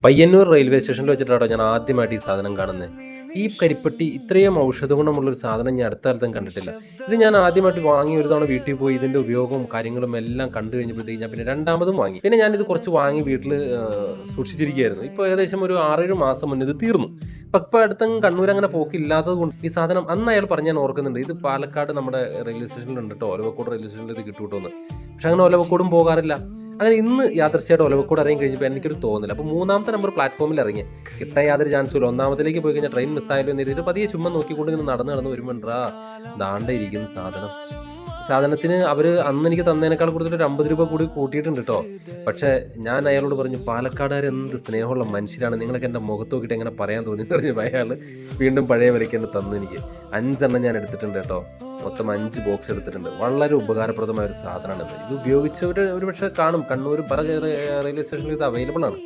Payyanur railway സ്റ്റേഷനിൽ വെച്ചിട്ടാണോ ഞാൻ ആദ്യമായിട്ട് ഈ സാധനം കാണുന്നത്. ഈ കരിപ്പട്ടി ഇത്രയും ഔഷധ ഗുണമുള്ളൊരു സാധനം ഞാൻ അടുത്ത കാലത്തും കണ്ടിട്ടില്ല. ഇത് ഞാൻ ആദ്യമായിട്ട് വാങ്ങി ഒരു തവണ വീട്ടിൽ പോയി ഇതിൻ്റെ ഉപയോഗവും കാര്യങ്ങളും എല്ലാം കണ്ടു കഴിഞ്ഞപ്പോഴത്തേക്ക് ഞാൻ പിന്നെ രണ്ടാമതും വാങ്ങി. പിന്നെ ഞാനിത് കുറച്ച് വാങ്ങി വീട്ടിൽ സൂക്ഷിച്ചിരിക്കുകയായിരുന്നു. ഇപ്പോൾ ഏകദേശം ഒരു 6-7 മാസം മുന്നേ ഇത് തീർന്നു. ഇപ്പം അടുത്തങ്ങ് കണ്ണൂർ അങ്ങനെ പോക്കില്ലാത്തത് കൊണ്ട് ഈ സാധനം അന്ന് അയാൾ പറഞ്ഞ് ഞാൻ ഓർക്കുന്നുണ്ട്. ഇത് പാലക്കാട് നമ്മുടെ റെയിൽവേ സ്റ്റേഷനിലുണ്ട് കേട്ടോ, ഒലവക്കോട് റെയിൽവേ സ്റ്റേഷനിൽ ഇത് കിട്ടും കേട്ടോ എന്ന്. പക്ഷെ അങ്ങനെ ഒലവക്കോടും പോകാറില്ല. അങ്ങനെ ഇന്ന് യാദൃശ്യമായിട്ട് ഒലവക്കോട് ഇറങ്ങി കഴിഞ്ഞപ്പോൾ എനിക്കൊരു തോന്നില്ല. അപ്പോൾ മൂന്നാമത്തെ നമ്പർ പ്ലാറ്റ്ഫോമിൽ ഇറങ്ങി കിട്ടാൻ യാതൊരു ചാൻസും ഇല്ല. ഒന്നാമതിലേക്ക് പോയി കഴിഞ്ഞാൽ ട്രെയിൻ മിസ്സായാലും എന്നിട്ട് പതിയെ ചുമ്മാ നോക്കിക്കൊണ്ട് ഇങ്ങനെ നടന്ന് വരുമ്പോണ്ടാ ദാണ്ട ഇരിക്കുന്ന സാധനത്തിന് അവർ അന്ന് എനിക്ക് തന്നതിനേക്കാൾ കൂടുതൽ ഒരു 50 രൂപ കൂടി കൂട്ടിയിട്ടുണ്ട് കേട്ടോ. പക്ഷേ ഞാൻ അയാളോട് പറഞ്ഞു, പാലക്കാടുകാർ എന്ത് സ്നേഹമുള്ള മനുഷ്യരാണ്, നിങ്ങളൊക്കെ എൻ്റെ മുഖത്ത് നോക്കിയിട്ട് എങ്ങനെ പറയാൻ തോന്നി പറഞ്ഞു. അയാൾ വീണ്ടും പഴയ വിലയ്ക്ക് തന്നെ തന്നു. എനിക്ക് 5 ഞാൻ എടുത്തിട്ടുണ്ട് കേട്ടോ. മൊത്തം 5 ബോക്സ് എടുത്തിട്ടുണ്ട്. വളരെ ഉപകാരപ്രദമായ ഒരു സാധനമാണിത്. ഇത് ഉപയോഗിച്ചവർ ഒരുപക്ഷെ കാണും. കണ്ണൂർ പല റെയിൽവേ സ്റ്റേഷനിൽ ഇത് അവൈലബിൾ ആണ്.